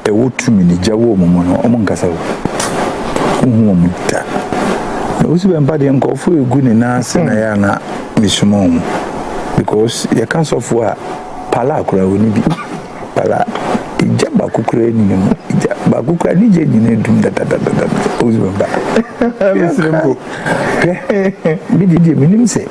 E wotu mini jawo momono omunkasa wo. Uhu omuta. Owusu Bempah de nkofo egu ne na ase na ya na misumon because you can't software pala akura woni bi pala ija bakukura ni mu ija bakukura ni je nyine dum da Owusu Bempah misrembo bi di minim se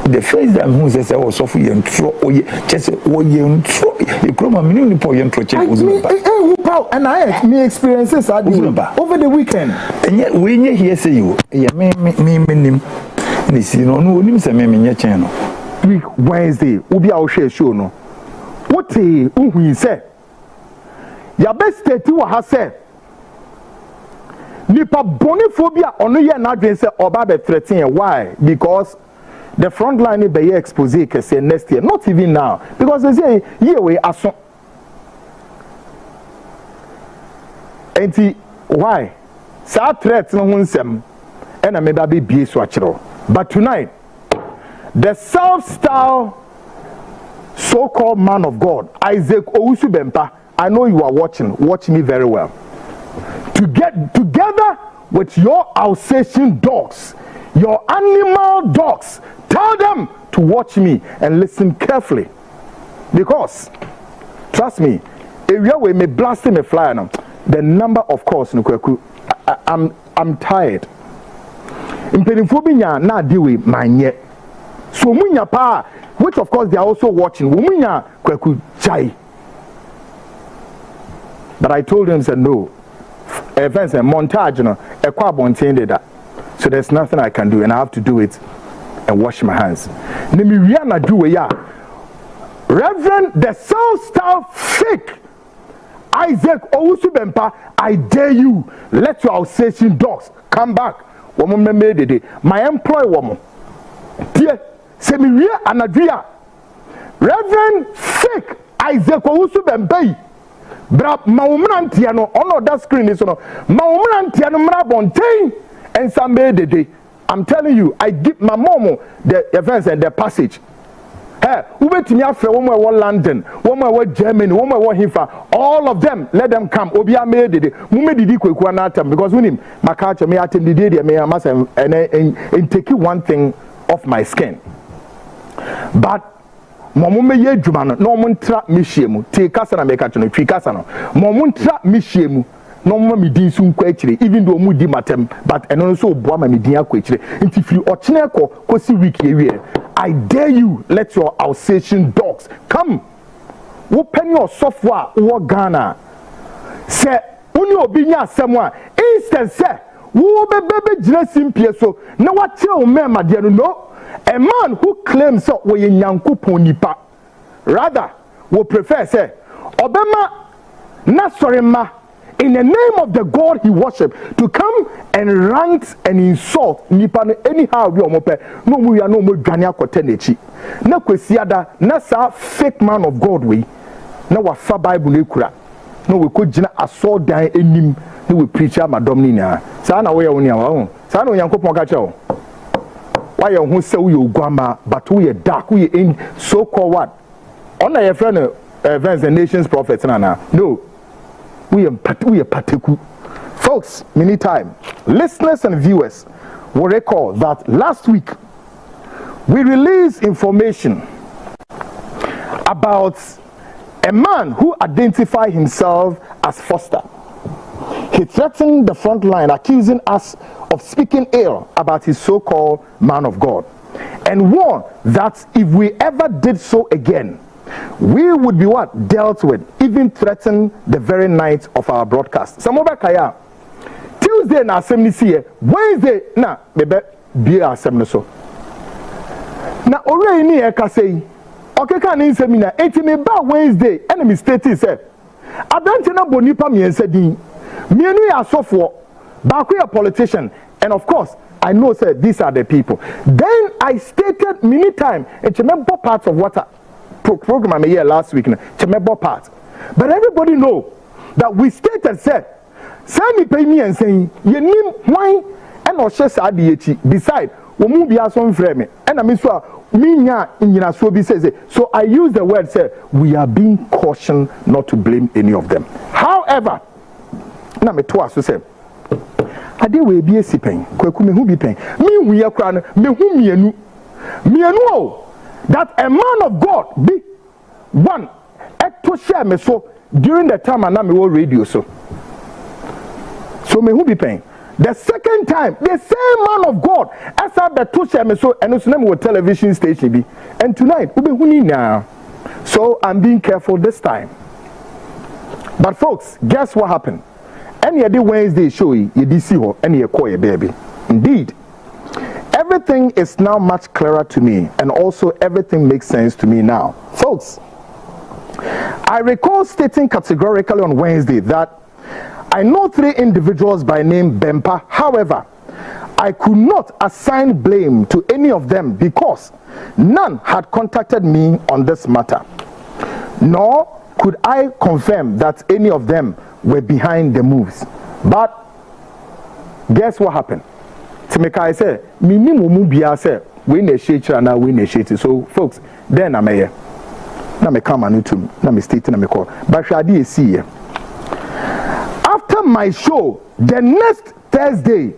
the first time who says I was sofu yentro oye chese wo yentro e kroma minim ni po yentro che Owusu Bempah and I me experiences over the weekend and yet we nye here say you yeah me nim ni si no onim se me nye chen no week Wednesday obi a wo hwe show no what uhu say ya best state wa ha say nipa boniphobia ono ye na dwen say oba be threaten why because the front line be expose ke say next year not even now because they say year we aso enti why sa threat no ho nsem ena me ba be bie so akiro but tonight the self-styled so-called man of God Expossed Owusu Bempah, I know you are watch me very well, to get together with your Alsatian dogs, your animal dogs, tell them to watch me and listen carefully because trust me area we may blast me fly now the number of course no kwaku I'm tired impenifo bi nya na diwe manye so munya pa which of course they are also watching munya kwaku chai but I told him said no events and montage no e kwa bonten that so there's nothing I can do and I have to do it and wash my hands nemi wi na do we ya Reverend the self-styled fake Expossed Owusu Bempah, I dare you, let your Alsatian dogs come back. Woman made it. My employee woman. Dear, Semiria Anadria. Reverend fake Expossed Owusu Bempah. Bra Maumantiano, on that screen is on Maumantiano Mrabontain and some made. I'm telling you, I give my mom the events and the passage. Who went to me after one more London, one more Germany, one more Hifa, all of them, let them come. Obia made it. Mummy did equal because when him, my culture may attend the day, may I must and take one thing off my skin. But Momume ye Jumano, no muntra mishiemu, take Casana make a tricasano, Momuntra mishiemu. No me din sun kwechire even though mu di matem but and also boa ma me din akwechire nti firi ocheneko kosi week ewie I dare you let your Alsatian dogs come wo penny your software wo Ghana say uni obi nya asem a instead say wo bebe gire simpie so na wa kire o mema de no a man who claims so wo ye nyankopon nipa rather wo prefer say obema na sorry ma in the name of the God he worship to come and rant and insult nipa anyhow we omope no mu ya no mo dwane akote nechi na kwesiada na sa fake man of God we na wa fa bible na ekura na we ko gina aso dan enim na we preach amadom ni na sa na we ya woni awo sa na onyankopon ka che wo why you hu se we ogwama but we dark we in so called what on your friend events and nations prophets na no we are particular. Folks, many time, listeners and viewers will recall that last week we released information about a man who identified himself as Foster. He threatened the front line, accusing us of speaking ill about his so-called man of God, and warned that if we ever did so again, we would be what? Dealt with, even threatened the very night of our broadcast. Samoba Kaya, Tuesday na assembly see, Wednesday na bebe be assembly so. Na ore ni e ka say, okay kan ni seminar, enti me ba Wednesday, enemy state say, adante na bonipa miense din. Mienu ya sofo, ba ko a politician, and of course, I know say these are the people. Then I stated many times, it's a member part of what program I made last week, Chemebo part. But everybody know that we stated said me pay me and saying you name why and or share beside wo mu bia so mfrɛ me ɛna me so a minya nyina so bi say so I use the word say we are being cautioned not to blame any of them. However, na me to aso say ade we bi esipen kwaku me hu bi pen me hu ye kra no me hu mienu o that a man of God be one to share me so during the time na me wo radio so me hu bi pen. The second time, the same man of God, as I to share me so, and it's name with television station be. And tonight, we be huni now. So I'm being careful this time. But folks, guess what happened? Any other Wednesday show you DC ho, any a call baby. Indeed, everything is now much clearer to me, and also everything makes sense to me now, folks. I recall stating categorically on Wednesday that I know 3 individuals by name Bempah. However, I could not assign blame to any of them because none had contacted me on this matter. Nor could I confirm that any of them were behind the moves. But guess what happened? Timeka say, "Minimum bia say we initiate and we initiate." So, folks, then I'm here. Na me come and to na me state na me call. But shadi see here. After my show, the next Thursday,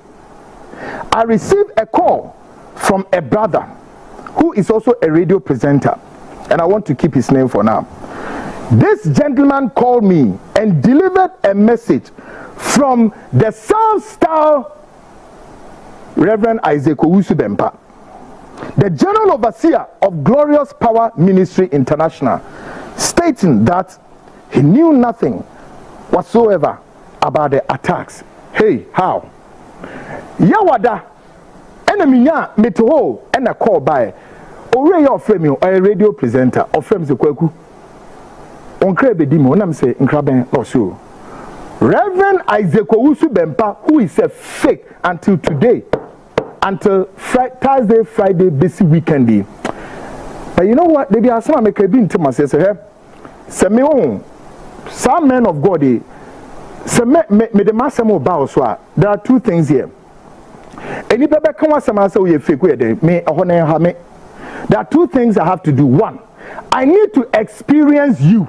I received a call from a brother who is also a radio presenter, and I want to keep his name for now. This gentleman called me and delivered a message from the South-Style Reverend Owusu Bempah, the General Overseer of Glorious Power Ministry International, stating that he knew nothing whatsoever about the attacks. Hey, how? Yawada, eneminya meto and a call by Ore your frame a radio presenter or frames the kweku. On crebe dimo, and I'm saying Nkraben or so. Reverend Owusu Bempah, who is a fake until today, until Thursday, Friday, busy weekend. But you know what? They be asking me to be into myself. Say me on some men of God. So me the master about there are 2 things here. Any baby come was some answer we fake me me. There are 2 things I have to do. 1, I need to experience you,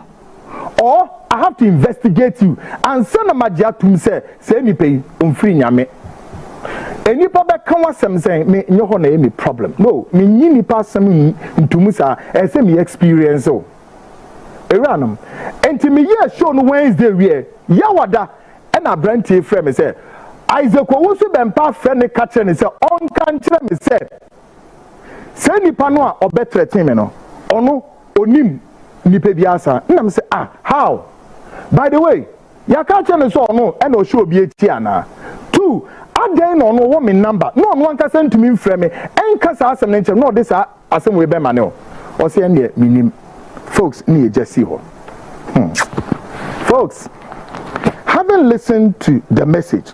or I have to investigate you. And son of my jatum say me pay free nyame. Any baby come was some saying me no one any problem. No, me ni pass some into musa and say me experience so. Eranum. And to me yes show no Wednesday we Yawada and a brandy frame me say Owusu Bempah friend catcher and say on country me say nipa no a obetre team no ono onim nipa biasa na me say how by the way ya catcher me so ono and o show bi eti ana 2 aden no ono wo me number no ono anka send to me frame me enka sa asem ne no this asem we be ma ne o say ne minim folks ni e just see ho folks. Having listened to the message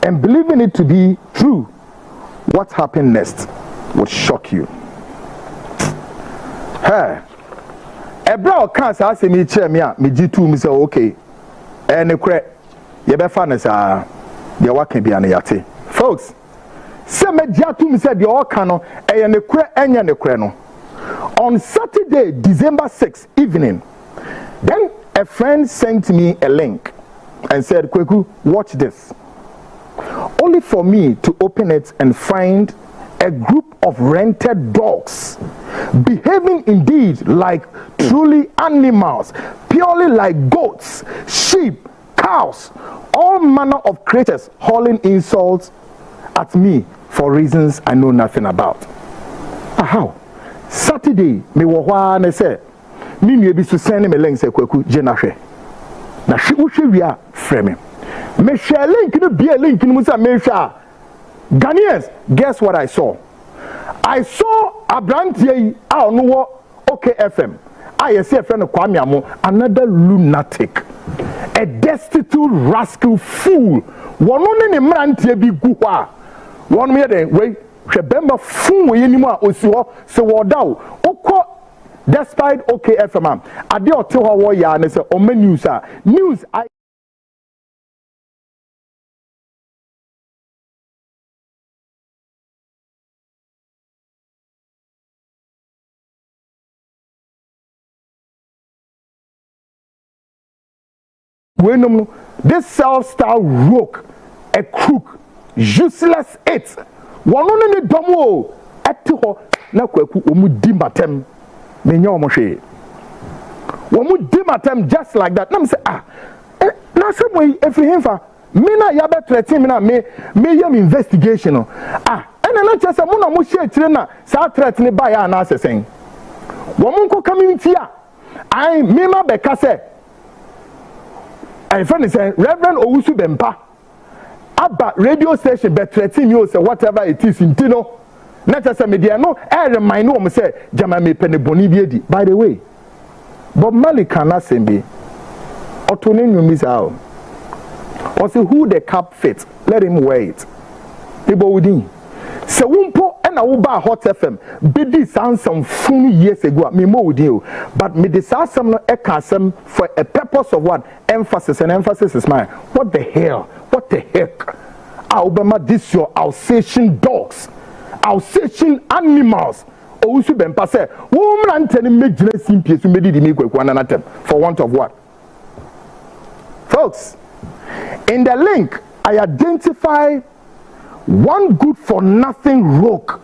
and believing it to be true, what happened next would shock you. Hey, a bro can't ask me chair me G2 me say okay. And the crack you be fan is the working be an yate. Folks, say me G2 me say the all cano and the crack enya the crano. On Saturday, December 6th evening, then a friend sent me a link and said, Kweku, watch this. Only for me to open it and find a group of rented dogs behaving indeed like truly animals, purely like goats, sheep, cows, all manner of creatures hurling insults at me for reasons I know nothing about. How? Saturday, me wa na say, me nua bi so send me link say Kweku jenahwe. Na hwe wi a frame me share link no be link no say me hwe Ghanaians, guess what I saw? I saw a brand here a no wo OK FM. I see a friend of Kwame Amo, another lunatic, a destitute rascal fool. One on any man bi gu hwa. One me dey wait Bemba fool we ni mu a osi ho se wodaw. Okọ despite OK FM ade o te ho wo ya ne se o ma news I this self-style rogue, a crook, useless it. One only the domo at to na kweku omu dimatem menya omo hwe. Omu dimatem just like that. Na me say na some way every himfa me na ya be threaten me na me yam investigation no. Ena na chese mo na mo hye kire na sa threat ne ba ya na asesen. Wo mo nko community a me ma be ka say I friend say Reverend Owusu Bempah Abba radio station be threaten you say whatever it is intino. Na chese media no remind no say jama me pene boni bi edi. By the way, Bob Marley cannot say be Otone nyumi sao. Or say who the cap fits, let him wear it. People within. So wumpo and uba hot FM. Bidi sound some funny years ago. Me more with you. But me decide some no ekasem for a purpose of what? Emphasis, and emphasis is mine. What the hell? What the heck? Obama, this your Alsatian dogs, Alsatian animals. Owusu Bempah say, woman telling me jealous simple to me did me for want of what? Folks, in the link, I identify one good-for-nothing rogue,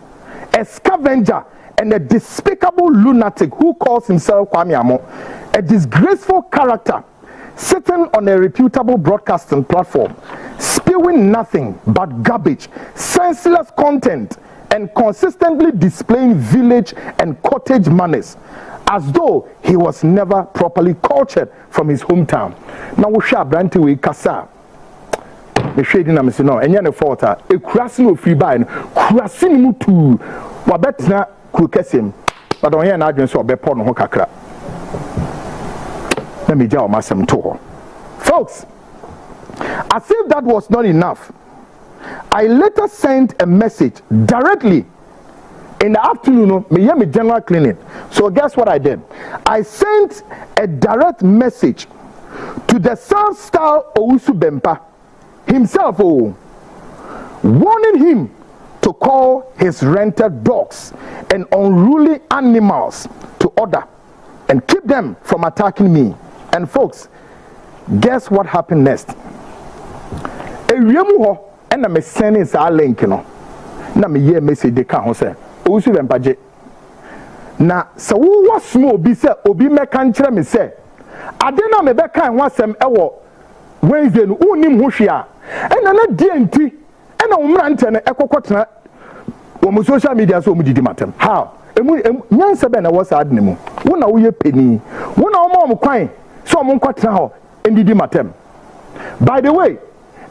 a scavenger, and a despicable lunatic who calls himself Kwame Amo, a disgraceful character sitting on a reputable broadcasting platform, spewing nothing but garbage, senseless content, and consistently displaying village and cottage manners, as though he was never properly cultured from his hometown. Now we shall brand we kasa. Me shading na me say no, enya ne fault a ekurase no free buy no, kurase ni mutu. Wa betina kurkesem. But on here na adwen so obepo no ho kakra. Let me jaw masem to ho. Folks, as if that was not enough, I later sent a message directly in the afternoon, me general clinic. So guess what I did? I sent a direct message to the self-style Owusu Bempah himself, warning him to call his rented dogs and unruly animals to order and keep them from attacking me. And folks, guess what happened next? And I'm sending a link, you know. Na me hear message they can say, Owusu Bempah. Na so what small be say obi me kan kire me say. Ade na me be kan wasem ewo Wednesday no unim ho hwe a. And na die nti and na umrante na ekokotena wo social media so umdidi matem. How? Nyansa be na wo sa ade ne mu. Wo na wo ye peni. Wo na wo kwan so wo nkotena ho ndidi matem. By the way,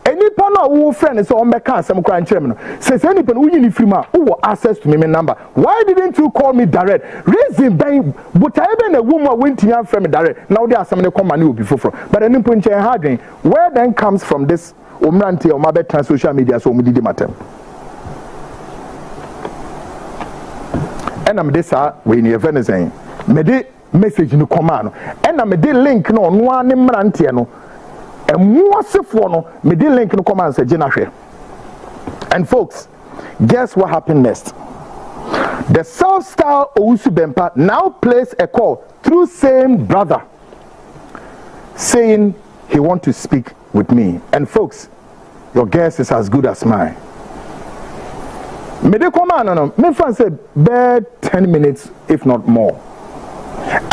any partner who friend is on my car, some crying chairman says any pen who who access to me number. Why didn't you call me direct? Reason bang, but I even a woman went to your friend direct. Now there are some of the will be for. But any point harding, where then comes from this umranti or my better social media so we did matter. And I'm this when you're Venezuela. Me message no command. And I'm link no one imranti no. And me did link no comment say Jenahwe. And folks, guess what happened next? The self-style Owusu Bempah now plays a call through same brother saying he want to speak with me. And folks, your guess is as good as mine. Me de command no me fan say bare 10 minutes if not more.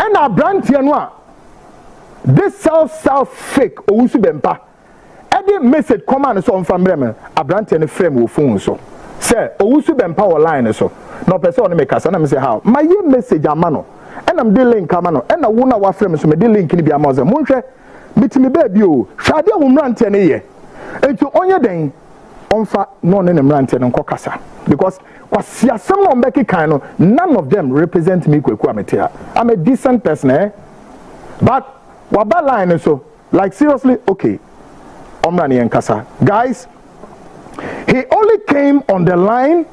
And our brand here this self-fake Owusu Bempah. Every message command so on from Bremen. A brand and a frame will phone so. Say Owusu Bempah line so. No person make us and I say how. My message a mano. And I'm dealing kamano. And I wona wa frame so me de link ni bi amoze. Munhwe bitimi baby o. Hwade umrante na ye. Enti onye den onfa no ne mrante no nkokasa. Because kwasiasem no mbeki kan no none of them represent me kweku ametia. I'm a decent person But Waba line so like seriously okay. Omrani and Kasa. Guys, he only came on the line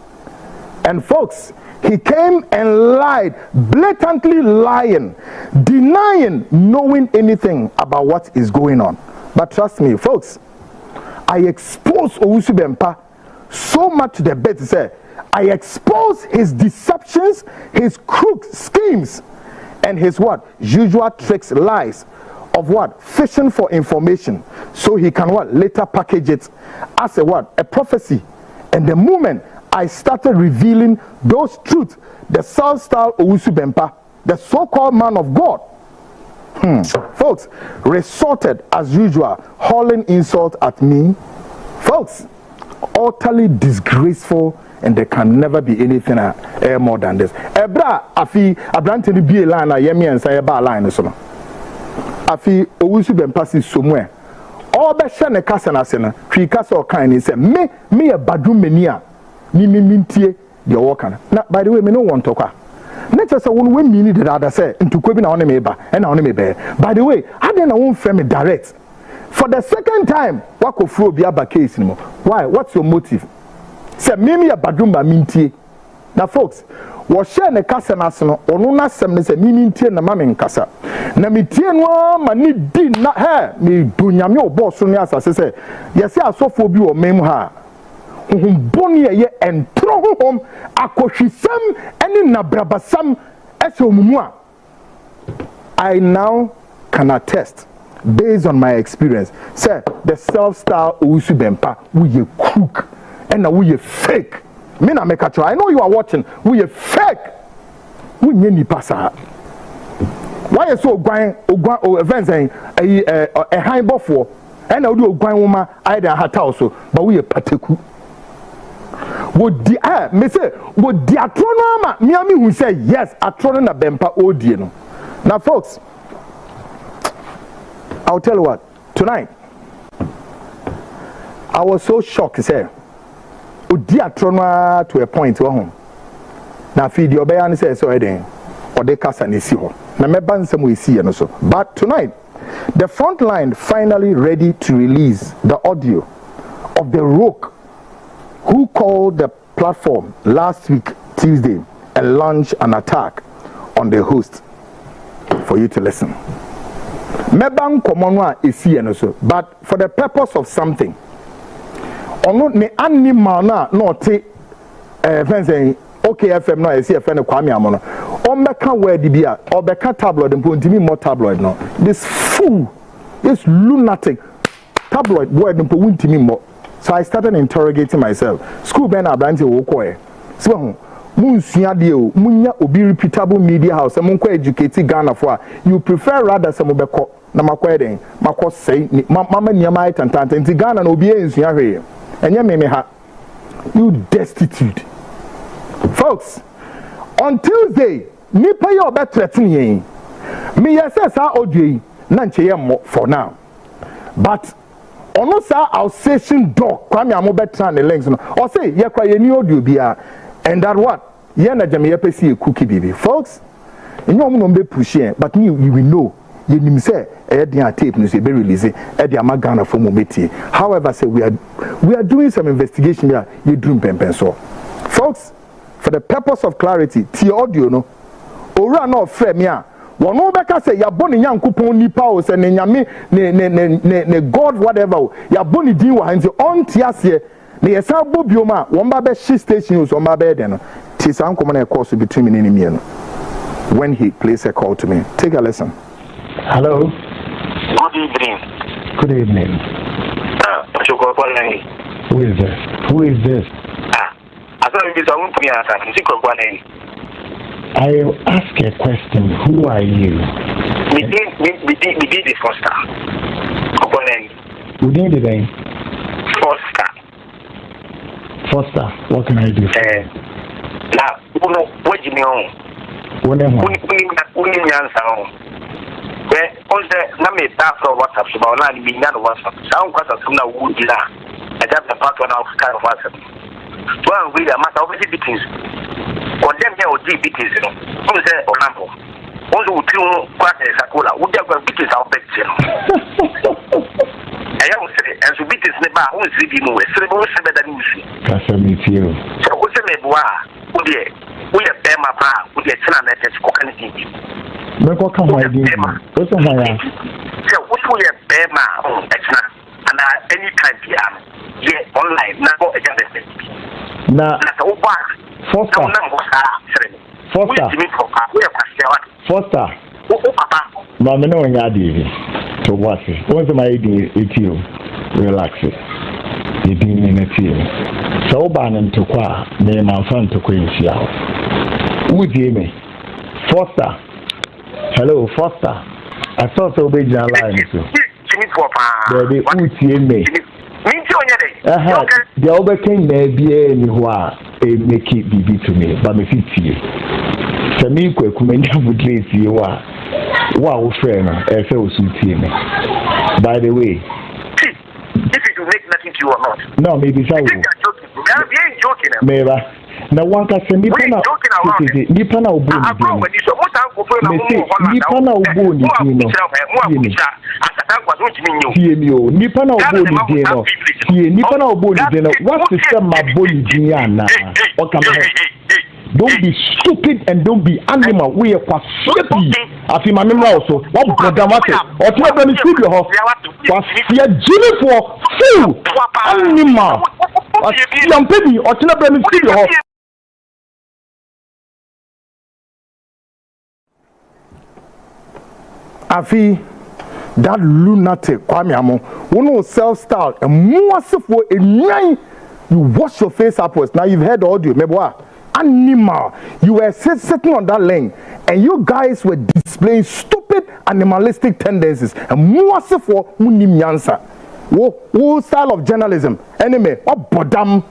and folks, he came and lied, blatantly lying, denying knowing anything about what is going on. But trust me, folks, I exposed Owusu Bempah so much to the bed to say I exposed his deceptions, his crooked schemes, and his what? Usual tricks, lies of what? Fishing for information, so he can what? Later package it as a what? A prophecy. And the moment I started revealing those truths, the self-styled Owusu Bempah, the so-called man of God, folks, resorted as usual, hurling insult at me. Folks, utterly disgraceful, and there can never be anything more than this. Ebra afi abrante ni be line na yemi and say ba line so no. Afi Owusu Bempah si somewhere. All be hye ne kasa na se no, twi kasa o kan ni say me e badum mani a ni mintie de wo kan. Na by the way, me no want to kwa. Na chese won we mean the other say ntukwa bi na won me ba e na won me be. By the way, I dey na won frame me direct. For the second time, wakofro bi aba case ni mo. Why? What's your motive? Say me a badum ba mintie. Now folks, wo share ne kasa na se no, ono na sem ne say mintie na ma me nkasa. Na mitie no ma ni di na me dunyame obo so ne asase say yesi asofo bi o mem ha. Boni ye entro hom akohwisam ene nabrabasam ese omumu a. I now can attest, based on my experience, say the self-styled Owusu Bempah, we a crook and we a fake. Me na make a try. I know you are watching. We a fake. We nyeni pasa. Why is so going events a high buffalo and I do going woman either hat also, but we a particular. Would the me say would the atronoma me who say yes atronoma Bempah odie. Now folks, I'll tell you what, tonight I was so shocked, say odi atronoma to a point home. Now feed your bayan says so then or they cast and see ho. Na me ban some we see and so. But tonight the front line finally ready to release the audio of the rogue who called the platform last week Tuesday and launched an attack on the host for you to listen. Meban komonwa esi and so, but for the purpose of something. Ono ne animal na no te saying okay FM no esi FM Kwame Amono. O meka word bia, o beka tabloid mpontimi more tabloid no. This fool, this lunatic tabloid word mpo wuntimi more. So I started interrogating myself. School ben abranti wo koe. So munsua de o munya obi reputable media house monko educate Ghana for you prefer rather some obeko na makoe den mako say mama niama tantanta nti Ghana na obi ensua hwe enye me ha you destitute folks. On Tuesday nipa ye obetretin yen me yesa sa odwe na nche ye for now, but ono sa Alsatian dog Kwame Amobetra the links no or say ye kwa ye ni audio bia and that what ye na jam ye pesi e cookie bibi folks enyo mo no be push here but you will know ye nim say e dey tape no say be release e dey amagana for momenti. However say we are doing some investigation here you dream pempen so folks, for the purpose of clarity ti audio no owura na ofre me a wono beka say ya boni nyankopon nipa o say ne nyame ne god whatever ya boni din wa hanti on tiase ne yesa bobiom a won ba be shi station so ma be de no ti san komo na course between me and me no when he plays a call to me. Take a listen. Hello. Good evening. Good evening. Who is this? Who is this? I ask a question. Who are you? We did the Foster. Who did the name? Foster. Foster. What can I do? Now, what do you know? What am I? On the name of WhatsApp, so now the beginning of WhatsApp. Sound question from now would be that. I just the part one of kind of WhatsApp. Well, we are matter of beatings. Condemn here or deep beatings, you know. Who is there, Orlando? Also, with two classes, Sakola, would there be beatings out back, you know? I don't say, and so beatings never, who is reading away, so who is better than you see. That's a meet you. So, what's the name? We are Bema, we are China, that's cocaine. Meko come my game. What's the matter? So what we have Bema extra and any time yeah online now go again. Na Foster. Mama no yadi to what was my idea it relax it. You didn't in a team. So ban to qua name and fun to Queen Xiao. Who me? Foster. Hello, Foster. I thought so big line. Baby, who me? The overcame may be anywhere a make it be to me, but me fit you. Sami quick when you would raise you are. Wow, friend, I feel so team. By the way, if it will make nothing to you or not. No, maybe so. You're joking. Maybe. Now one can say Nipa na ubuni Nipa na ubuni what system my body diana don't be stupid and don't be animal we are quite sleepy afi my memory also what brother what or tell them to your house was fear jelly for fool animal young baby or tell them to your house. Afi that lunatic Kwame Amo who self-style and more for a nine you wash your face upwards. Now you've heard audio meboa animal you were sitting on that lane and you guys were displaying stupid animalistic tendencies and more for unim yansa wo style of journalism anyway what bodam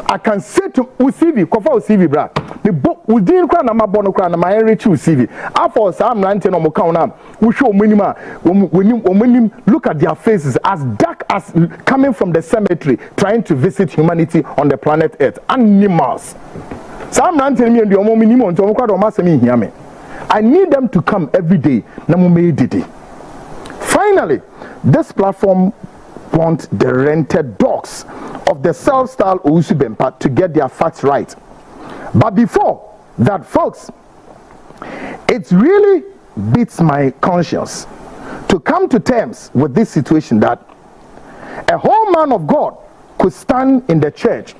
I can say to Usivi, Kofa Usivi, bra. The book we didn't cry na mabono cry na my rich Usivi. After Sam 19 on Mokana, we show minima when look at their faces as dark as coming from the cemetery, trying to visit humanity on the planet Earth. Animals. Sam 19 me and the minimum to Mokado hear me. I need them to come every day. Namume Didi. Finally, this platform want the rented dogs of the self-styled Owusu Bempah to get their facts right. But before that, folks, it really beats my conscience to come to terms with this situation that a whole man of God could stand in the church,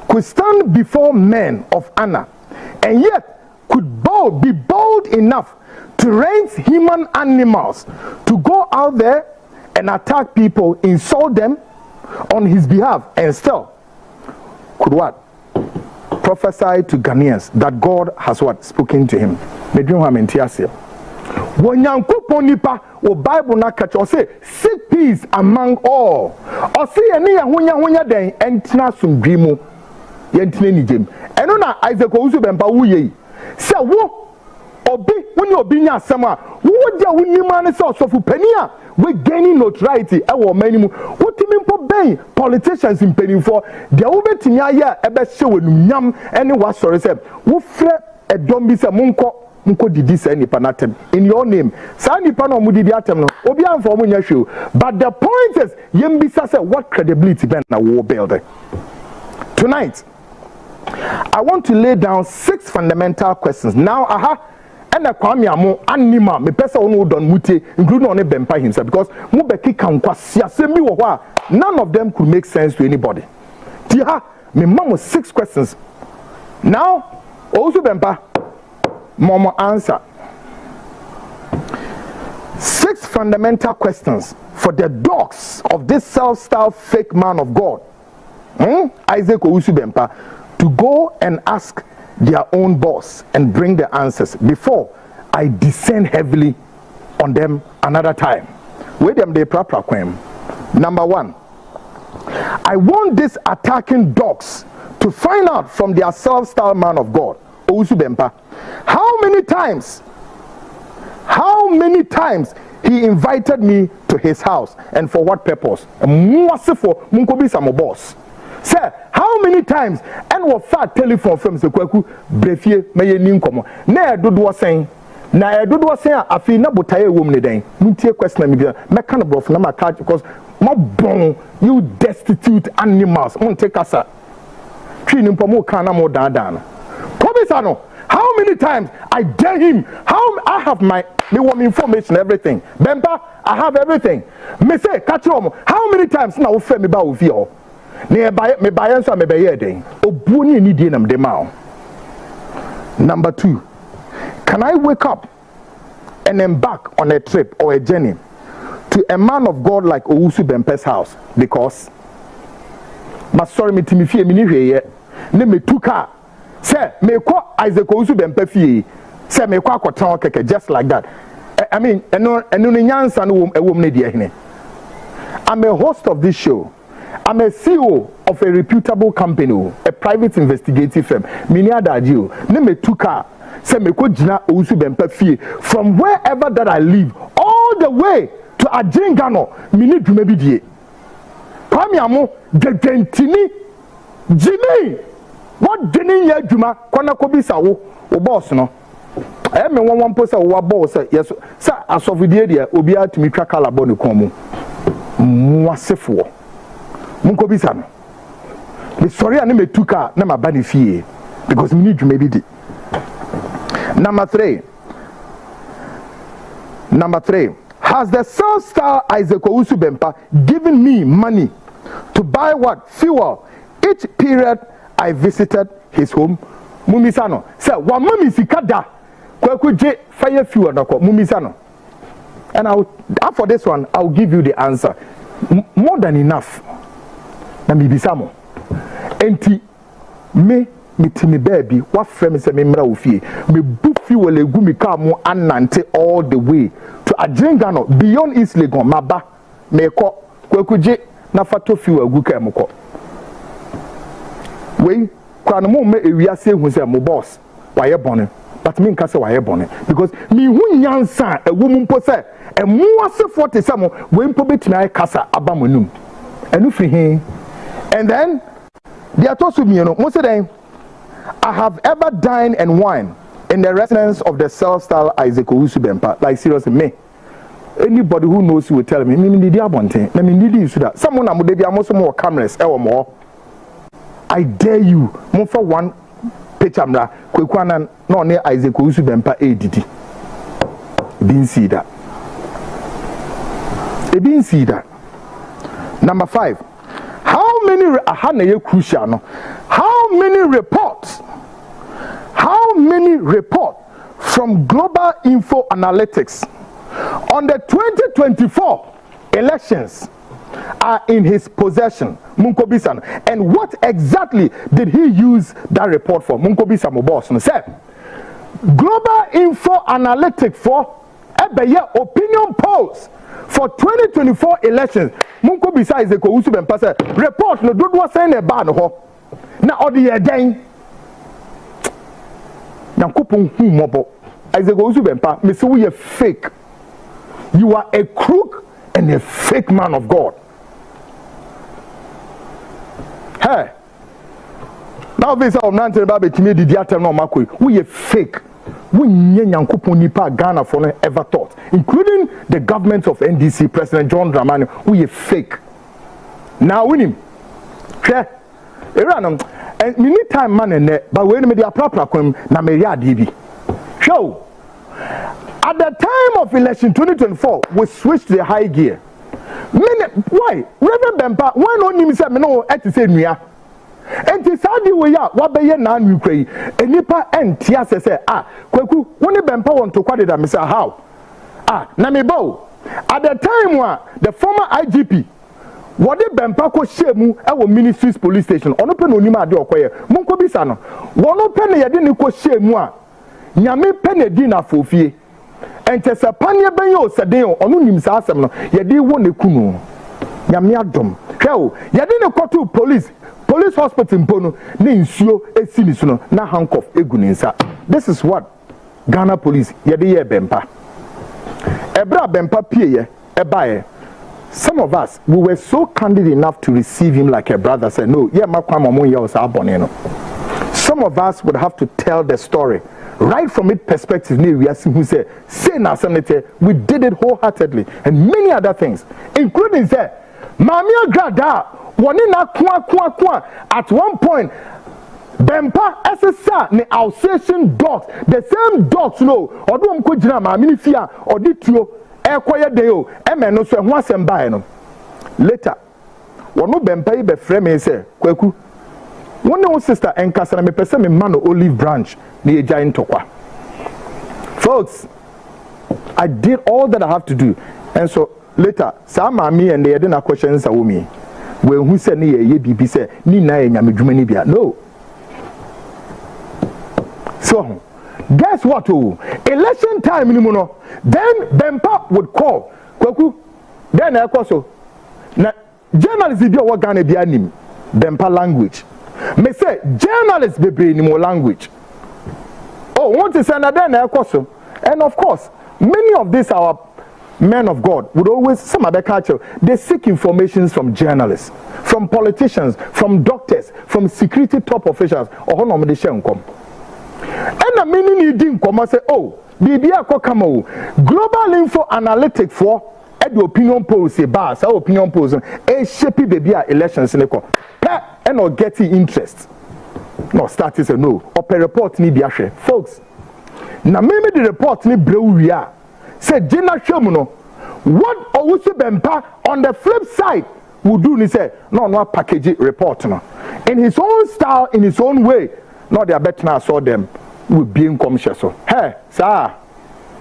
could stand before men of honor, and yet could be bold enough to rent human animals to go out there and attack people, insult them on his behalf, and still could what? Prophesy to Ghanaians that God has what? Spoken to him. When Yankupon nipa o Bible na catch or say seek peace among all. Or say any hunya den entina sumdrimu yentine ni jem. Eno na Isaac Owusu Bempah wuye. Say wo obi when you obi nya asem a wo dia wunima ne say osofu pani a we gaining notoriety e wo mani mu wotimi mpo ben politicians impeni for dia wo betimi aye ebe hye wenum nyam ene wa sori say wo frɛ edom bi say munko didi say nipa natem in your name say nipa na omu didi atem no obi amfo omu nya hwe but the point is yem bisa say what credibility ben na wo build. Tonight I want to lay down 6 fundamental questions. Now and a Kwame Amo anima me pesa onu don mute including on Bempah himself because mu beki kan kwasi asemi wo ho none of them could make sense to anybody. Tia me mamo 6 questions. Now Owusu Bempah momo answer 6 fundamental questions for the dogs of this self-styled fake man of God. Isaac Owusu Bempah to go and ask their own boss and bring the answers before I descend heavily on them another time. With them they proper claim. Number 1, I want these attacking dogs to find out from their self-styled man of God, Owusu Bempah, how many times he invited me to his house and for what purpose? Boss. Sir, how many times and what fat telephone from the Kwaku Brefie may ninkomo? Na dodo saying, na dodo saying, I feel na botaye woman day. Muntie question me kind of bluff na my catch because my bon you destitute animals. On take us a tree nimpomo kana mo dan. Probisano, how many times I dare him? How I have my information, everything. Bempah, I have everything. Me say, catch him. How many times now we me ba with you? Me buy answer me be den obuni ni die nam de ma. Number 2, can I wake up and embark on a trip or a journey to a man of God like Owusu Bempah's house, because my sorry me timifie me ni hweye ne me tuka say me ko Isaac Owusu Bempah fie say me ko akotan keke just like that. I mean eno ni nyansa no ewom ne de hene. I'm a host of this show. I'm a CEO of a reputable company, a private investigative firm. Mini adadio ne me tuka say me ko jina Owusu Bempah fie from wherever that I live all the way to Agyapong mini dwuma bi die. Kwame amo gegentini Jimmy what dinin ya dwuma kwana ko bisa wo boss no me won post wo boss yes sa asofidie dia obi atumi twa kala bo ne kon mu mwasefo munko bisa no me sorry ani metuka na maba ne fie because me need dwuma bi di. Number 3, has the self-styled Isaac Owusu Bempah given me money to buy what? Fuel each period I visited his home? Mumisano. Say, wa mami sikada kweku je fire fuel nako. Mumisano. And after this one, I'll give you the answer. More than enough. Na mibisamo. Enti me mitimi baby wa frame se me mra ofie me bu fuel egu mi ka mo anante all the way to Agyapong beyond East Legon maba me ko kwekuje na fato fuel egu ka mo ko we kwa no mo me ewiase hu se mo boss waye bone but me nka se waye bone because me hu nyansa ewu mu mpo se emu ase 40 se mo we mpo betina kasa abamonum enu firi he. And then they are told to me, you know, most of them, I have ever dined and wine in the residence of the self-styled Isaac Owusu Bempah. Like seriously, me. Anybody who knows you will tell me, me need the abonte. Me need you so that someone am dey almost more cameras or more. I dare you, mo for one picture mra kwekwana no ne Isaac Owusu Bempah ADD. Didn't see that. They didn't see that. Number 5. How many crucial no? How many reports from Global Info Analytics on the 2024 elections are in his possession? Munko Bisan. And what exactly did he use that report for? Munko Bisan mo boss no say Global Info Analytics for opinion polls for 2024 elections. Munko bisa Isaac Owusu Bempah report no do what saying e ba no ho na odi ye den Yankopon hu mobo Isaac Owusu Bempah me say we are fake. You are a crook and a fake man of God. Hey, now this is nante ba betimi didi atem no makoi we are fake. We Yankopon nipa Ghana for no ever thought, including the government of NDC President John Dramani. We are fake. Now win him. Yeah, and we need time man in there, but when me the proper come na me ya DB. Show. At the time of election 2024, we switched to the high gear. Why? Reverend Bempah, why not him say me no et say nua? Enti sadi we ya wa be ye na anu krai enipa enti ase say kweku woni Bempah won to kwade da me say how na me bow at the time the former IGP wode Bempah ko shemu e wo ministries police station ono pe no onima ade okoye monko bisa no wono pe ne yede ne ko shemu nyame pe ne di na fofie enti se panie ben yo seden ono nim sa asem no yede wo ne kunu nyame adom hweo yede ne ko to police hospital mpono ne nsuo esini so no na handcuff eguninsa. This is what Ghana police yede ye Bempah ebra Bempah pie ebaye. Some of us, we were so candid enough to receive him like a brother. Say no, yeah, some of us would have to tell the story right from its perspective. We are who say na we did it wholeheartedly and many other things, including say Mamia Grada. At one point, Bempah SSR ne Alsatian dogs, the same dogs, no, or don't go jina mamini fear or ditio, quiet deo, no so once and buy no. Later, one no Bempah be frame say, Kweku, one no sister and Cassana me person me man olive branch near giant tokwa. Folks, I did all that I have to do. And so later, some me and they didn't questions a woman. When who said ye BB said, Ni na nyamedwuma bia. No. So guess what? Election time no. Then Bempah would call. Kwaku. Then I so. Na journalists be what Ghana be anim. Bempah language. Me say journalists be bring more language. Oh, want to say na then I so. And of course, many of these our men of God would always, some other culture, they seek information from journalists, from politicians, from doctors, from security top officials, or no they share come. And the meaning you didn't come and say, oh, BBA come global info analytic for the opinion polls, say bars, our opinion polls, a shapey baby elections in the and or getting interest. No, start is a no, or per report need be share. Folks, now maybe the report need blue said Jenna Shomuno, what Owusu Bempah on the flip side would do, he said, no package report. No. In his own style, in his own way, no, they are better now saw them with being conscious. So, hey, sir,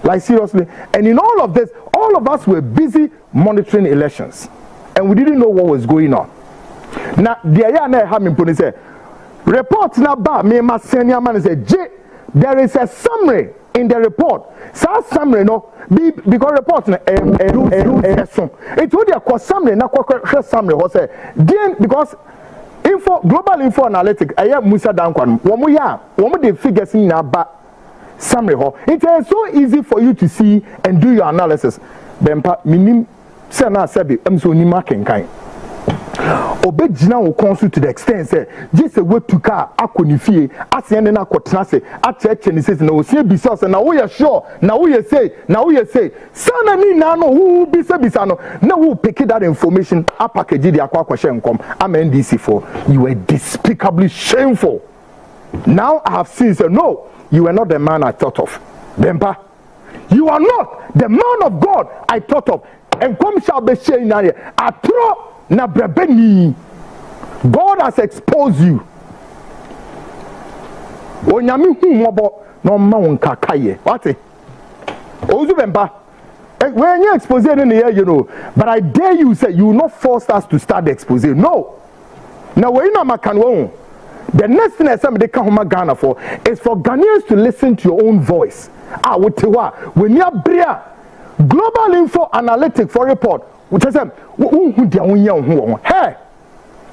like seriously. And in all of this, all of us were busy monitoring elections, and we didn't know what was going on. Now, the area having put say, report now, ba me my senior man say, there is a summary in the report. So summary no because report na it would be a summary na summary was say because global info analytics aya Musa Dankwan womu the figures in ba summary ho. It is so easy for you to see and do your analysis. Bempah minim say na sabi emso ni marking kind obejina wo konsu to the extent say just a way to car akonifie asende na kotena se acheche ni say na osie bisa say na wo ye sure na wo ye say sana ni na no wo bisa no na wo pick that information a package the akwakwa nkom am NDC for you were despicably shameful. Now I have seen say no, you were not the man I thought of. Bempah, you are not the man of God I thought of. And come shall be saying atro na brebeni. God has exposed you. Onyami hu mobo no ma wonka kaye. What? Owusu Bempah. When you expose it in the air, you know. But I dare you say you will not force us to start the expose. No. Now when you know the next thing that somebody come home Ghana for is for Ghanaians to listen to your own voice. Ah, when you are global info analytic for report, which is hey,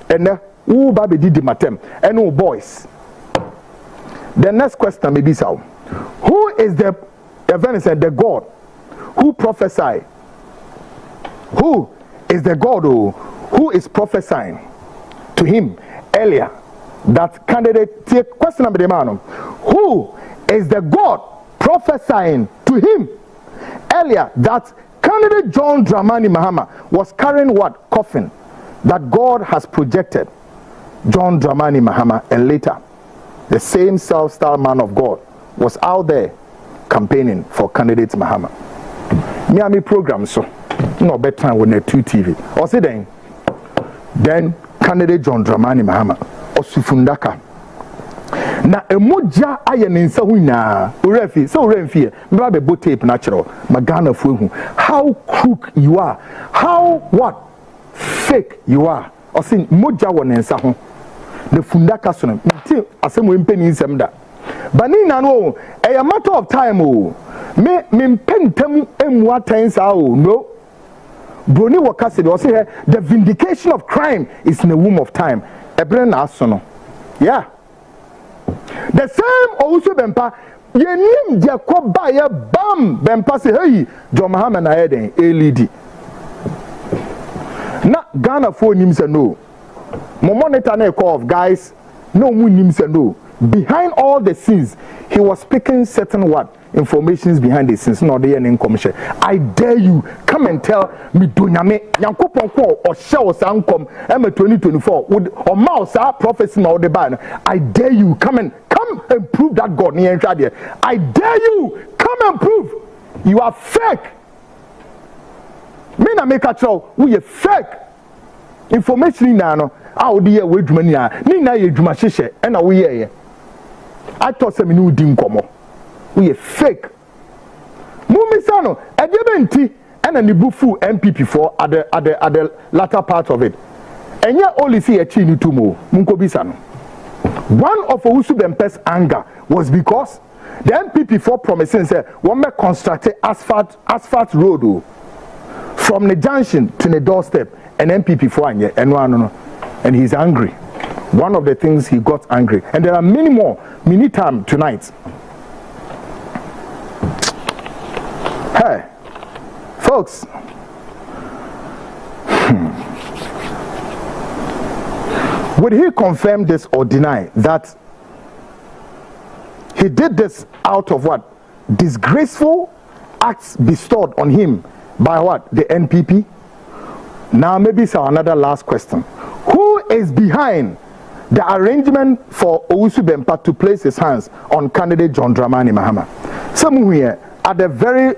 and who baby did the matem and no boys. The next question may be so: who is the event said the God who prophesied? Who is the God who is prophesying to him earlier that candidate? Question number the man: who is the God prophesying to him earlier that candidate John Dramani Mahama was carrying what coffin that God has projected John Dramani Mahama, and later the same self-styled man of God was out there campaigning for candidate Mahama. Me program so no better when the 2 TV or say then candidate John Dramani Mahama osufundaka na emoja aye nensa hu na orefi so orefi me ba be tape natural magana fu hu how crook you are, how what fake you are. Or say moja wo nensa hu the fundaka so no ti asem we mpeni nsem da bani na no a matter of time me mpentam emu atensa no broni wakase they say the vindication of crime is in the womb of time ebre na aso no. Yeah. The same Owusu Bempah, yenim je ko ba ye bam Bempah say hey John Mahama na eden LED. Na Ghana for nim say no. Mo monitor na call of guys no mu nim say no. Behind all the scenes he was speaking certain what informations behind the scenes no dey in commission. I dare you come and tell me donyame yankopon ko o hye o san kom em 2024 would or mouse our prophecy na the ban. I dare you come and prove that God near there. I dare you come and prove you are fake. Me na make a show we fake information na no how dey we dwuma ni na ye dwuma hyehyɛ e na we ye. I thought say me no di nkomo we fake. Mumisano, Edebenti and an ibufu MPP4 at the latter part of it. And yet only see a chini tumo, Munkobisano. One of Owusu Bempah's anger was because the MPP4 promising said one may construct asphalt road from the junction to the doorstep, and MPP4 and he's angry. One of the things he got angry, and there are many more. We need time tonight. Hey, folks. Would he confirm this or deny that he did this out of what? Disgraceful acts bestowed on him by what? The NPP? Now maybe it's another last question. Who is behind the arrangement for Owusu Bempah to place his hands on candidate John Dramani Mahama? Some here at the very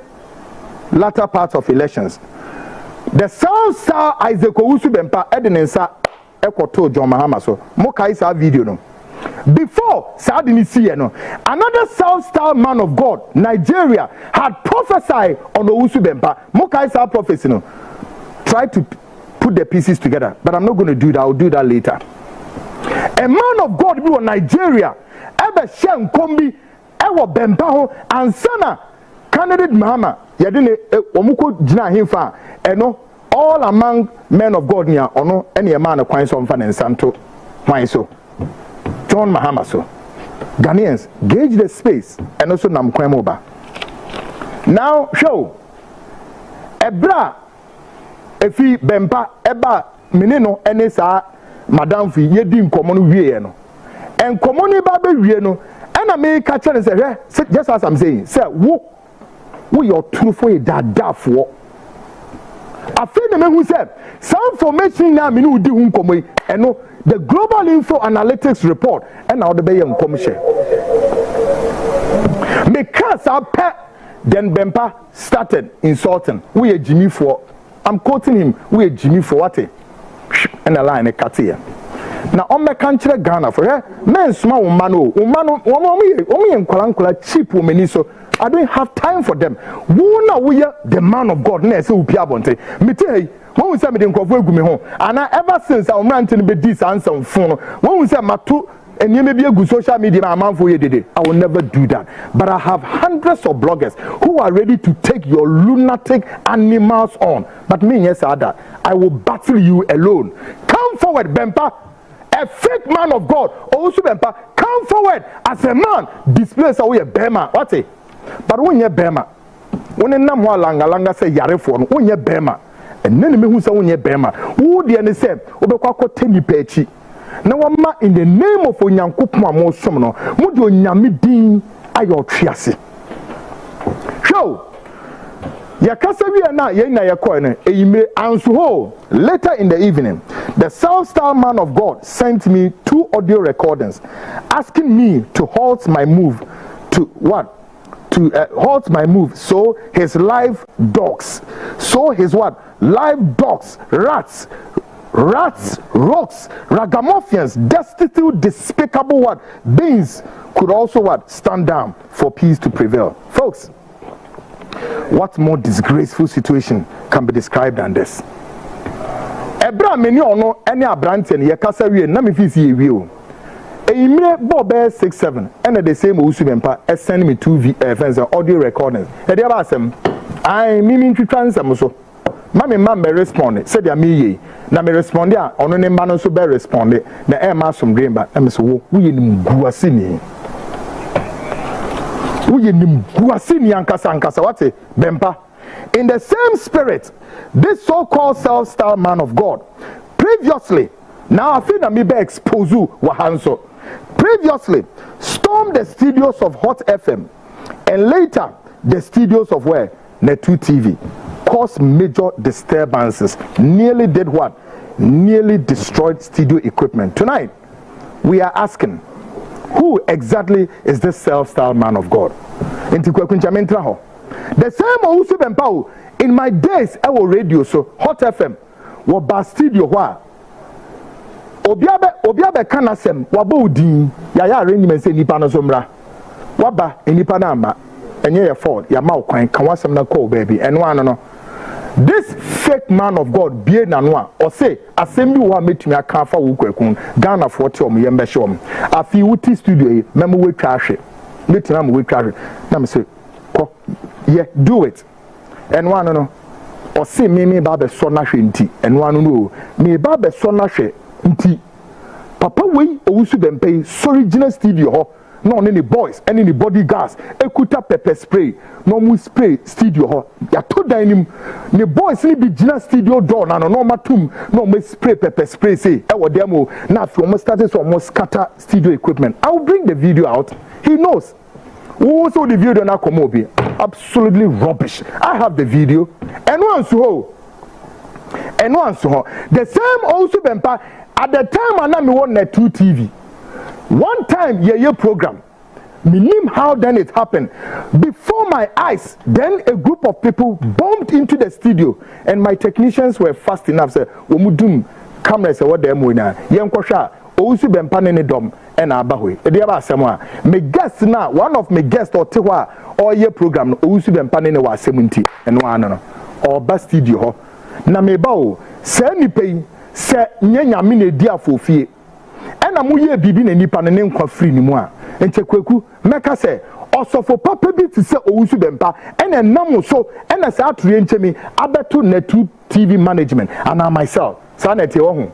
latter part of elections, the South Star Isaac Owusu Bempah Edinensa Ekoto John Mahama so Mokai sa video no. Before Sadini see no, another South Star man of God, Nigeria, had prophesied on Owusu Bempah. Mokai sa prophecy no. Try to put the pieces together, but I'm not going to do that. I'll do that later. A man of God be on Nigeria, ever shen kombi, ever Bempah and sana candidate Mahama. Yadine omuko jina himfa eno. All among men of God near or no any man of Quine Fan and Santo. Why so? John Mahama so. Ghanaians, gauge the space and also Namkwemoba. Now, show Ebra Efi Bempah Eba Menino Enesa Madame Fi Yedin Common Vieno. And Common Baby Vieno, and I may catch and say, just as I'm saying, say, who your true for that for. I feel the man who said some information now me no di hu nkomo and no the global info analytics report and now the be nkomo share because I pet then Bempah started insulting we a Jimmy for I'm quoting him we a Jimmy for what and a line a cut here now on my country Ghana for her men small woman cheap woman so I don't have time for them. Who we are the man of God? Next, who Piabonte. Me tell you, when we say me didn't go me home, and ever since I'm ranting be this answer on phone. When we say my two and you may be a good social media man for you today, I will never do that. But I have hundreds of bloggers who are ready to take your lunatic animals on. But me, yes, I will battle you alone. Come forward, Bempah, a fake man of God. Owusu Bempah, come forward as a man. Displays away a Bema. What's it? But when you're Bema, when a number langa say Yarefon, when you're Bema, and then who say when you're Bema, who the end say, Obeko Temi Pechi. Now, in the name of Onyankopon mo somono, Mudo Nyamidin ayo triasi. Show Yakasawi na yena yakoine, e me ansuho. Later in the evening, the South Star man of God sent me 2 audio recordings asking me to halt my move to what? To halt my move, so his live dogs, live dogs, rats, rocks, ragamuffins, destitute, despicable beings could also stand down for peace to prevail. Folks, what more disgraceful situation can be described than this? Ebra many or no any abranten ye kasa wie na me fisi ye Emre Bob 6-7 and the same Owusu Bempah send me 2 audio recordings. E dey ba asem. I mimi twitwa nsem so. Mama me respond. Said ya me na me respond a ono ne mba no so be respond. Na e ma som dream ba em so wo ye nim guase ni. Wo ye nim guase ni ankasa what Bempah. In the same spirit, this so-called self-styled man of God previously, now I feel that me be expose wahanso. Previously, stormed the studios of Hot FM and later the studios of where? Netu TV. Caused major disturbances. Nearly did what? Nearly destroyed studio equipment. Tonight, we are asking, who exactly is this self-styled man of God? The same Owusu Bempah in my days, I was radio, so Hot FM, was by studio where? Obiabe kanasem wabo udin ya arrangement say nipa no somra waba enipa na amba and your fault, your mouth can wasam na call baby, and one no. This fake man of God, be nanwa, or say, assembly wa meet me a car for Wukun, Ghana for Tom, Yembeshom. A few witty studio, member with trash it. Meet him with trash it. Now, say, yeah, do it. And one no, or say, me babe sona shinty, and one no, me babe sona shinty. Papa way, Owusu Bempah, sorry, Gina studio. No any boys, any bodyguards, ekuta pepper spray, no mu spray studio ho. Ya to dining the boys ni be Gina studio door na no matum no me spray pepper spray say e wo dem o na fi almost started so almost scatter studio equipment. I will bring the video out. He knows. Who saw the video na come obi? Absolutely rubbish. I have the video. And once ho. The same Owusu Bempah at the time I me on net 2 TV. One time, your program, meaning how then it happened. Before my eyes, then a group of people bumped into the studio, and my technicians were fast enough. Say, "Omudum cameras what them we na yenkosha Owusu Bempah ne dom and abahwe." Edi aba asemo a me guest na one of my guests or tewa or your program Owusu Bempah ne wa asemunti eno ano no or ba studio ho na me ba o se nipa se nyanyame na di afofie. Ena mu ye bibi na nipa ne nkwa free ni mu a enchekweku meka se osofo papa bi ti se Owusu Bempah ena nam so ena sa atue nchemi abeto netu TV management and I myself sanete wo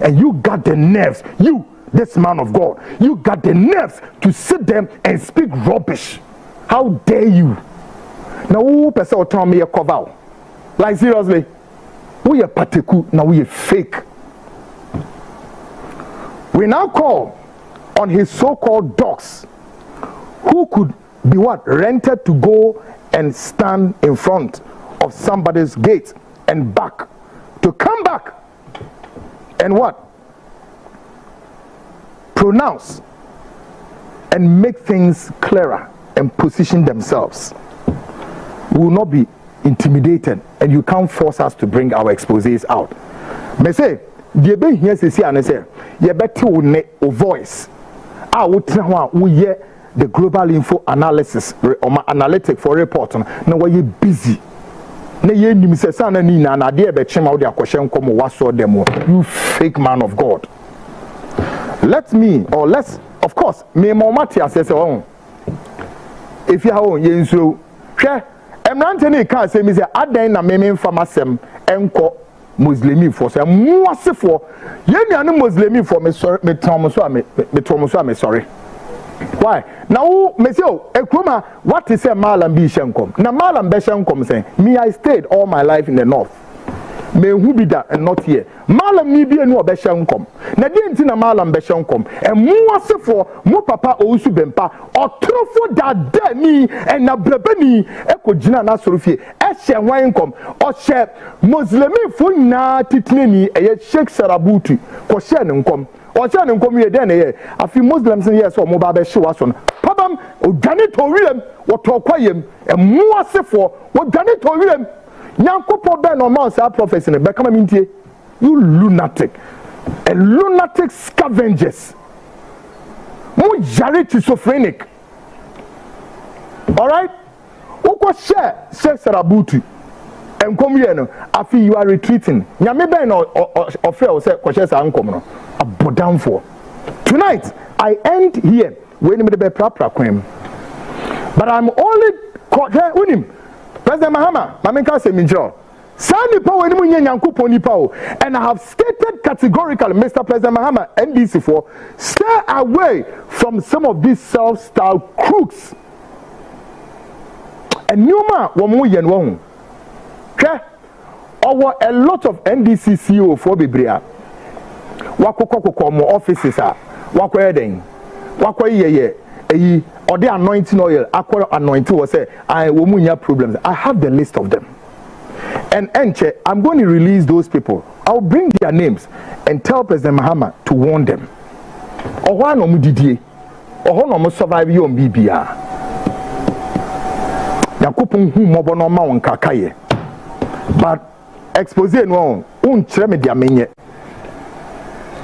and you got the nerves, you this man of God, you got the nerves to sit there and speak rubbish. How dare you? Now who person will tell me a cover like seriously we are particular now we are fake. We now call on his so-called dogs who could be what? Rented to go and stand in front of somebody's gate and back. To come back and what? Pronounce and make things clearer and position themselves. We will not be intimidated and you can't force us to bring our exposés out. May say, the be here say and say you better o voice ah wo tena ho a wo ye the global info analysis or analytic for report na we busy na ye nim say sana ni na de be chema wo de akwhye nkomo waso dem you fake man of God. Let's of course me momati say oh if you ha ye nso hwe emrante ni ka say me say adan na me mfamasem enko Muslimi for say muase for ye nuanu Muslimi for me sorry me tomo so me sorry. Why? Now me say o ekroma what is say malam bi hyenkom na malam be hyenkom say me I stayed all my life in the north. Me hu bi da and not here. Malam ni bi enu obe hyenkom. Na de nti na malam be hyenkom. E muase for mo papa Owusu Bempah otrofo da ni and na brabani e ko gina na sorofie. She hwan kom o she Muslimi fo na titneni eye Sheikh Sarabutu ko she ne nkom o she ne nkom ye den ye afi Muslims yes o mo ba be hyewa so no pabam o dwane to wirem wo to kwayem e muasefo wo dwane to wirem nyankopo be no man sa prophecy ne be kama mintie you lunatic a lunatic scavengers mo jare schizophrenic. All right. Oko share Sarabutu and come here no afi you are retreating nyame ben no offer say ko share sa ankom no abodam for tonight I end here we need be prapra kwem but I'm only unim President Mahama mamenka say minjro sani pa we ni munye nyankopon nipa o and I have stated categorically Mr. President Mahama NDC for stay away from some of these self-styled crooks. And Numa womu yen won. Over a lot of NDC CEO for Bibria. Wako mo offices are. Wako eden. Wako ye. Or the anointing oil. Aqua anointing was say I womunya problems. I have the list of them. And Enche, I'm going to release those people. I'll bring their names and tell President Mahama to warn them. Or one no mudidie. Or no survive you on BBR. Yakupun hu mobo no ma won kakaye but expose no unchre me dia menye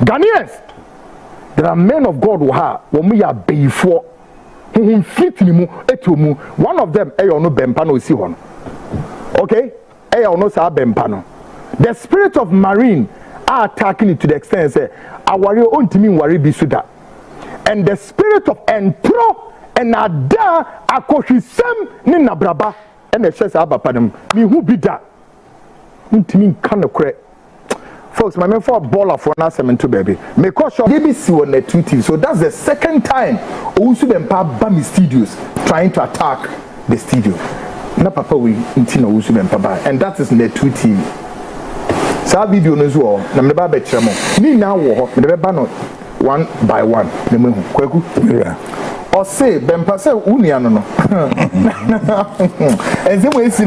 Ghanaians there are men of God who ha wo mu ya beifo who fit ni mu etumu. One of them no Bempah no si hon. Okay? No sa Bempah no. The spirit of marine are attacking it to the extent say awari ontimi wari bisuda. And the spirit of entro and ada akoshisem ni nabraba and the chesa abapadem mi hu bi da. Ontimi kan okre. Folks, my man for a baller for an assessment to baby. Make sure BBC on the two teams. So that's the second time Owusu Bempah Bami Studios trying to attack the studio. Na papa we intino Owusu Bempah, and that is in the two team. Sa video no zo na me ba be kyeremo. Ni na wo ho, me be ba no one by one. Na me hu. Kwaku. Yeah. Or say Bempah say unia no no. And say we see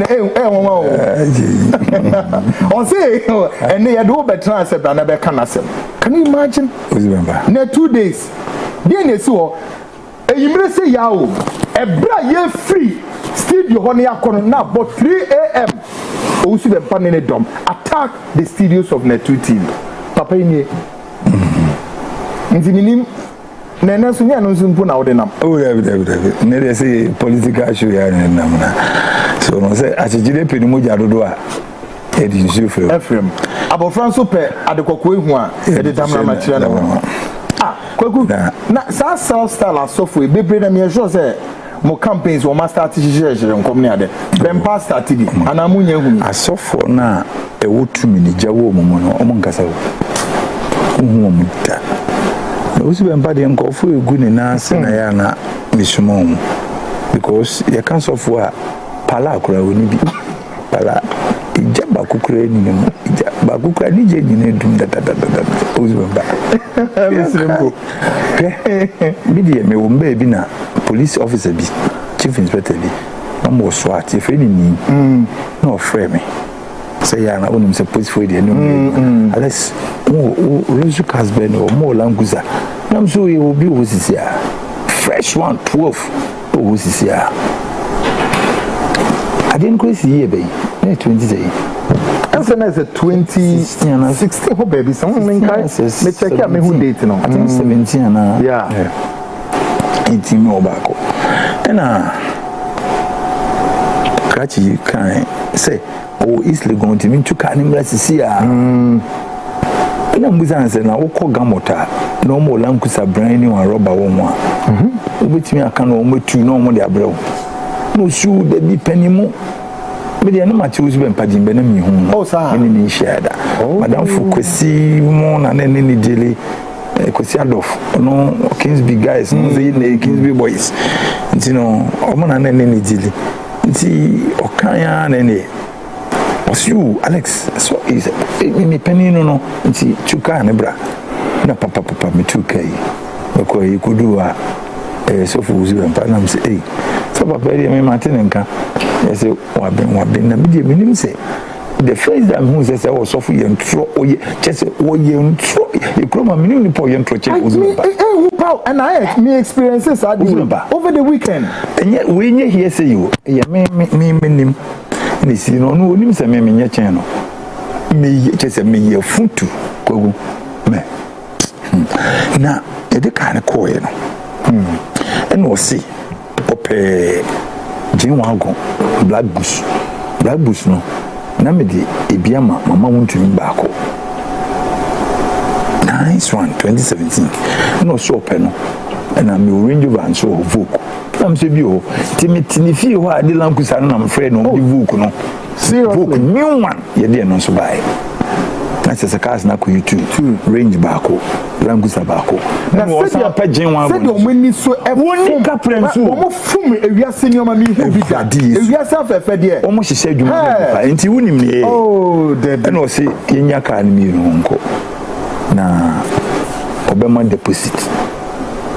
or say and they do better answer than be can asem. Can you imagine? Na 2 days. Dey na so e yimre say yawo. Ebra ye free studio ho na yakono na but 3 a.m. Owusu Bempah ne dom attack the studios of Net2 TV. Papa ni Nziminim Nena sunya no simple na odinam. Oh, David. Ne dey say political show ya nam na. So no say achijire pe ni moja dodo a e di nsu fe. Efrem. Abofran so pe adekoko ehu a e di tamra ma kire na. Ah, kwaku. Na sa self style asofo e bebre na me sure say mo campaigns wo ma start jije nkom ne ade. Bempah start di. Ana munya ehu. Asofo na e wotumi ni jawo mo no omo nkasa wo. Hu mo da. Owusu Bempah de nkofo egu ne na ase na ya na misumon because you can so for pala akura oni bi pala ija bakukura ni mu ija bakukura ni je ni ne dum da Owusu Bempah misumon bi de me wo mba bi na police officer bi chief inspector bi na mo SWAT e ni no frame me say ya na onim se police for the no unless Rosu Kasben or more languza nam so you will be here fresh one 12 was here I didn't go see here baby 20 day and so as a 2016 ho baby someone me check out me who date no I think 17 and yeah 18 more back and Krachi can say oh Eastleigh going to mean to can see na mbuza nse na wokọ gamota na omo lankusa brand new and rubber wo mo a obetimi aka na omo tu na omo de abrew no su de bi panimu me de na machi Owusu Bempah jimbe na mi hu oh sa ni ni shada madam Fukwesi mo na ne ni dele Kwesi Adolf no Kingsby guys no say na Kingsby boys ntino omo na ne ni dele nti okanya na ne was you Alex so is me penino no nti chuka ne bra na papa me 2k ko yi kudu a so for Owusu Bempah na me say so papa dey me maintain nka e say wa ben na me dey me say the phrase that who says was so for yentro oye just wo yentro e kroma me ni po yentro check Owusu Bempah and I me experiences over the weekend and yet we hear say you me nim ni si no no onim se me nya chen no me chese me ye futu kogu me na e de kan ko ye no and o si ope jinwago black bush no na me de ebiama mama wontumi baako nice one 2017 no so ope no and I'm range over and so vote I'm say bi o timitini fi ho ade lankusa no na friend no bi vote no seriously new one ye de no so buy na se cars na ko YouTube range baako lankusa baako na wo sa pa gen wa say the omani so woni ka prensu wo fum ewiase nyoma mi hu bi da ewiase afefe de wo mo hihye adwuma ba enti wonim ne oh dead na o say yenya car ni mi nko na obema deposit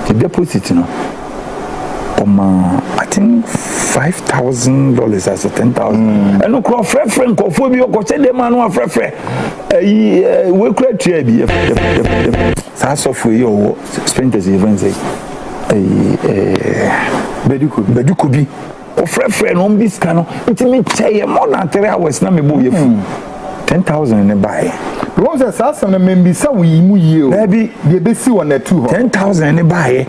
the deposit no I think $5,000 as a $10,000 and no crop friend cofobia ko say dem anu afrefre we create tree bi sa software yo sprinters events beduku bi o frefre no bi ska no ntimi cheye more than 3 hours na me bo ye fu 10,000 in a buy because as asem na membisa we mu yie o maybe dey be si on the 2 10,000 in a buy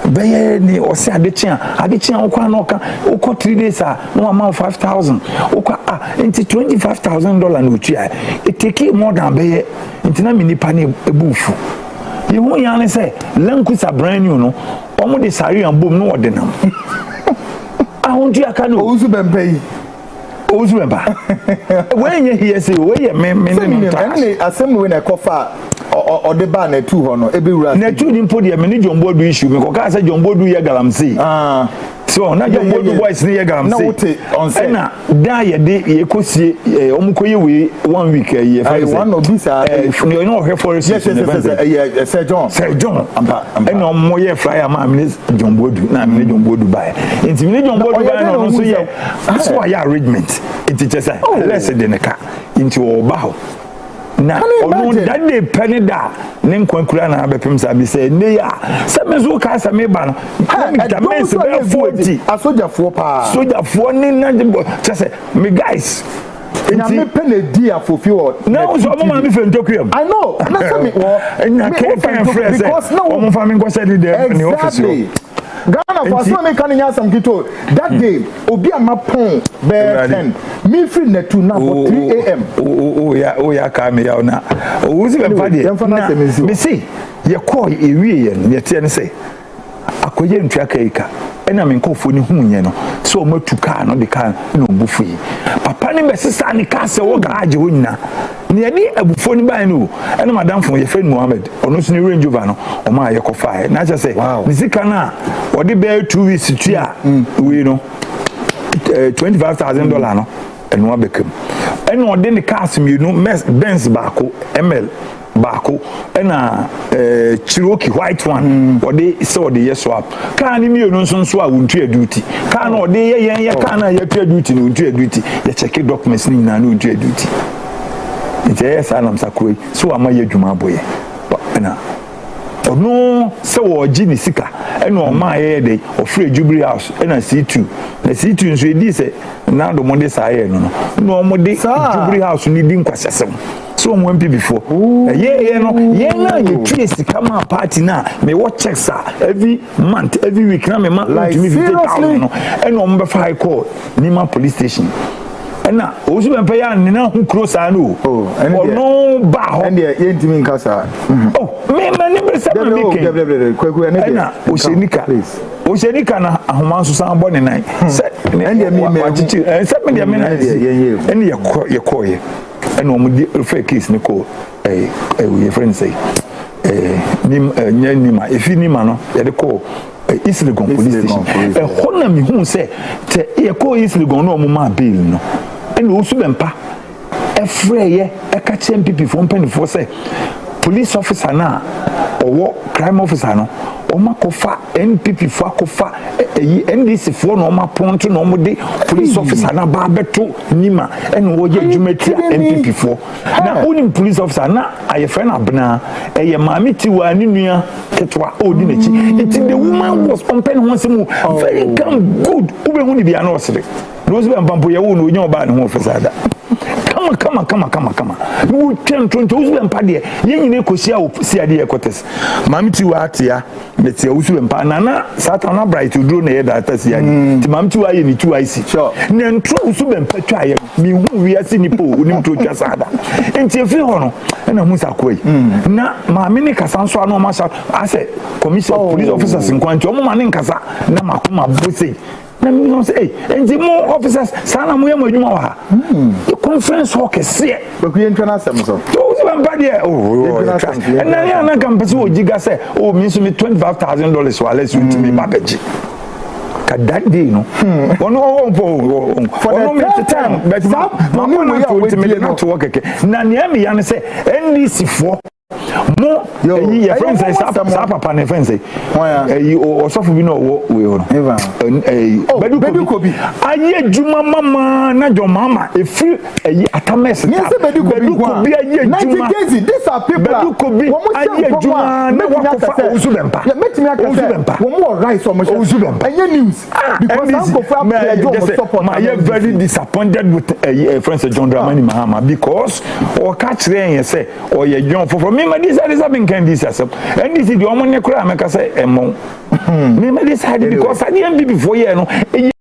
beye ni o se adechia okwa na oka okọ 3 days no amount 5,000 okwa into $25,000 na otua it take more than beye intina minipa na ebufu yehu ya ne say lankusa brand new no omo de sari ambom no odenam ahontu aka no Owusu Bempah yi Owusu Bempah when you hear say we ye me asem no we na kofa o de ba na tu ho no ebe wura na tu ni mpo de me ni jombodu issue me ko ka say jombodu ye galamsey so na jombodu boys ni ye galamsey na wote on say na da ye de ye kosie omukoye we 1 week ye one of these you know here for yes Sir John and no ye flyer ma me jombodu na me jombodu ba enti me jombodu ba no so ye that's why ya arrangement enti just let's say de neka enti oba ho na onu that dey penny da ne nkwankura na abepem sa bi say ne ya se me zo ka sa me ba no me se be 40 asojafo pa sojafo ni na just say me guys na me penny di afofio na so mo ma me fe ntokuam I know na say me na can friends because no mo fa me go say the office Ghana for so me kan nya some kito that day obi amapon be 10 me free na 2 na for 3 am ya ka me ya na Owusu Bempah de me see ye call ewie ye ne tie ne say akoye ntwa kaika ena me nkofo ni hunye no so matu car no de car no bufu yi papa ni besisa ni car se wo garage ho nyina ne ani abufo ni ban no ena madam fo ye friend Mohammed ono so ni Range Rover no o ma ye kofa na cha say ni sika na o de be 2 weeks tua we no $25,000 no eno abekam ena o de ni cars mi no Benz baako ML baako ena Cherokee white one or they saw the yes swap car ni mi no so a wontu duty car no de ye car na ye tu duty no wontu duty ye check documents ni na no wontu duty it yes anam sakoi so ama ye dwuma boye ena ono se wo gi ni sika ena o ma ye de o free Jubilee House ena C2 na C2 nso edi se na do mo de sa ye no mo de Jubilee House ni di nkwasesem so mo mp before ye na ye trace come party na me what checks every month every week na me like to me 50,000 no and no be high call Nima police station na Owusu Bempah ya ni na hu close anu no ba ho and ye ntimi nkasa me mani be se me kwaku ene na oshenika na ahomanso san bo ne nan se and ye me se me de me na ene ye koye and on the case Nico your friend say nima if you nima no you call East Legon police station hona mi hu say te ye call East Legon no ma bail no and Owusu Bempah efreye e ka MPP for mpanifo say police officer na or crime officer no oma kofa NPP fo akofa NDC fo no oma ponto no de police officer na ba beto nima ene wo ye dwumati NPP fo na onim police officer na ayefe na bena eye maami ti wa ni nua ketwa odi nachi it the woman was compelling one semu very come good ube hu ni bia na osere Owusu Bempah ye wo no onye oba ne ho officer da kama wo twento Owusu Bempah de ye nyine kosia o sia de ekotes maami ti wa atia metia Owusu Bempah nana satan na bright duro na ye data sia ni ti maami ti wa ye ni tu IC na ntro Owusu Bempah twa ye mi hu wi ase ni po onim to twa sada enti efi ho no na hu sakoi na maami ni kasa nso ano ma sha ase commission police officers nkwanti o ma ne nkasa na makoma bose na me no say enti mo officers sana mo yemo adwuma wa the conference hall kese baku ye ntwana asem so Owusu Bempah de na ya na campus o giga say o mi so me $25,000 wa let's win to me babeji ka that day no ono for the time but mama no to me not to work na ne me ya ne say NDC for mo your friends say sa papa ne friends say o so fu bi no we o bedu kobi aye juma mama na jo mama efi atames ta bedu kobi aye juma these are people bedu kobi aye juma na wakofa Owusu Bempah metimi akase wo mo right so mo Owusu Bempah enye news because am go for am support my very disappointed with friends John Dramani Mahama because o catch there say o ye John for me decide something can this as and this is the only cry make say emo me decide because I didn't be before you know